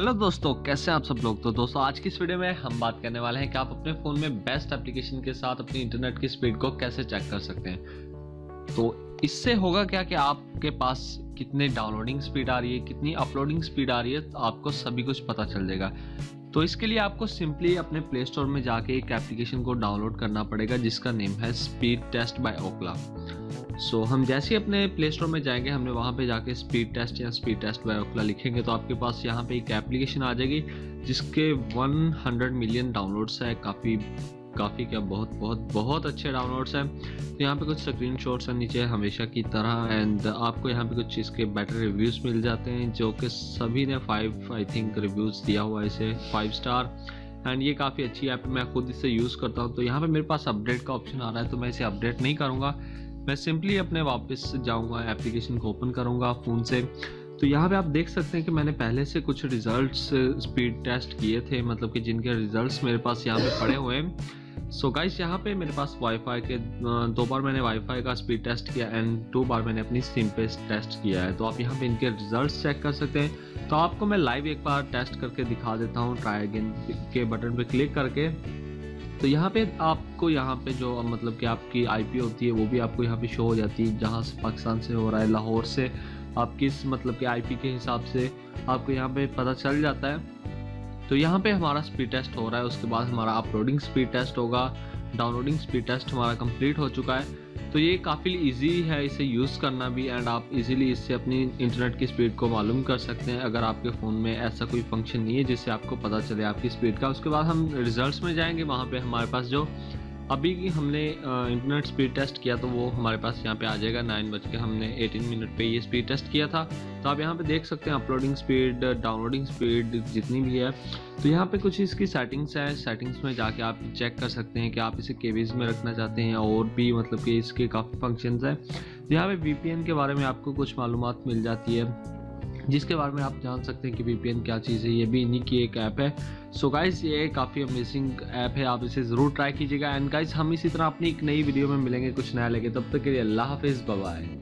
Hello दोस्तों, कैसे हैं आप सब लोग। तो दोस्तों आज की इस वीडियो में हम बात करने वाले हैं कि आप अपने फ़ोन में बेस्ट एप्लीकेशन के साथ अपनी इंटरनेट की स्पीड को कैसे चेक कर सकते हैं। तो इससे होगा क्या कि आपके पास कितनी डाउनलोडिंग स्पीड आ रही है, कितनी अपलोडिंग स्पीड आ रही है, तो आपको सभी कुछ पता चल जाएगा। तो इसके लिए आपको सिंपली अपने प्ले स्टोर में जाके एक एप्लीकेशन को डाउनलोड करना पड़ेगा जिसका नेम है स्पीड टेस्ट बाय ओकला। सो हम जैसे ही अपने प्ले स्टोर में जाएंगे, हमने वहाँ पे जाके स्पीड टेस्ट या स्पीड टेस्ट बाय ओकला लिखेंगे तो आपके पास यहाँ पे एक एप्लीकेशन आ जाएगी जिसके 100 मिलियन डाउनलोड्स है। काफ़ी क्या बहुत बहुत बहुत अच्छे डाउनलोड्स हैं। तो यहाँ पे कुछ स्क्रीनशॉट्स हैं नीचे हमेशा की तरह, एंड आपको यहाँ पे कुछ इसके बेटर रिव्यूज़ मिल जाते हैं जो कि सभी ने 5 आई थिंक रिव्यूज़ दिया हुआ है इसे, 5 स्टार। एंड ये काफ़ी अच्छी ऐप, मैं खुद इसे यूज़ करता हूँ। तो यहाँ पे मेरे पास अपडेट का ऑप्शन आ रहा है, तो मैं इसे अपडेट नहीं करूँगा। मैं सिंपली अपने वापस जाऊँगा, एप्लीकेशन को ओपन करूँगा फ़ोन से। तो यहाँ पे आप देख सकते हैं कि मैंने पहले से कुछ रिजल्ट्स स्पीड टेस्ट किए थे, मतलब कि जिनके रिजल्ट्स मेरे पास यहाँ पे पड़े हुए हैं। सो गाइस, यहाँ पे मेरे पास वाईफाई के 2 बार मैंने वाईफाई का स्पीड टेस्ट किया एंड 2 बार मैंने अपनी सिम पे टेस्ट किया है। तो आप यहाँ पे इनके रिजल्ट्स चेक कर सकते हैं। तो आपको मैं लाइव एक बार टेस्ट करके दिखा देता हूँ, ट्राई अगेन के बटन पे क्लिक करके। तो यहाँ पे आपको यहाँ पे जो मतलब कि आपकी आईपी होती है वो भी आपको यहाँ पे शो हो जाती है, जहाँ से पाकिस्तान से हो रहा है, लाहौर से आप किस मतलब कि आईपी के हिसाब से आपको यहाँ पे पता चल जाता है। तो यहाँ पे हमारा स्पीड टेस्ट हो रहा है, उसके बाद हमारा अपलोडिंग स्पीड टेस्ट होगा, डाउनलोडिंग स्पीड टेस्ट हमारा कंप्लीट हो चुका है। तो ये काफ़ी इजी है इसे यूज़ करना भी, एंड आप इजीली इससे अपनी इंटरनेट की स्पीड को मालूम कर सकते हैं अगर आपके फ़ोन में ऐसा कोई फंक्शन नहीं है जिससे आपको पता चले आपकी स्पीड का। उसके बाद हम रिजल्ट्स में जाएंगे, वहाँ पे हमारे पास जो अभी की हमने इंटरनेट स्पीड टेस्ट किया तो वो हमारे पास यहाँ पे आ जाएगा। 9:18 पे ये स्पीड टेस्ट किया था। तो आप यहाँ पे देख सकते हैं अपलोडिंग स्पीड, डाउनलोडिंग स्पीड जितनी भी है। तो यहाँ पे कुछ इसकी सेटिंग्स है, सेटिंग्स में जाके आप चेक कर सकते हैं कि आप इसे केबीज में रखना चाहते हैं और भी मतलब कि इसके काफ़ी फंक्शंस हैं। तो यहाँ पे वीपीएन के बारे में आपको कुछ मालूमात मिल जाती है जिसके बारे में आप जान सकते हैं कि वीपीएन क्या चीज़ है। ये भी इन्हीं की एक ऐप है। सो गाइस, ये काफ़ी अमेजिंग ऐप है, आप इसे ज़रूर ट्राई कीजिएगा। एंड गाइस, हम इसी तरह अपनी एक नई वीडियो में मिलेंगे कुछ नया लेके, तब तक के लिए अल्लाह हाफिज़, बाय बाय।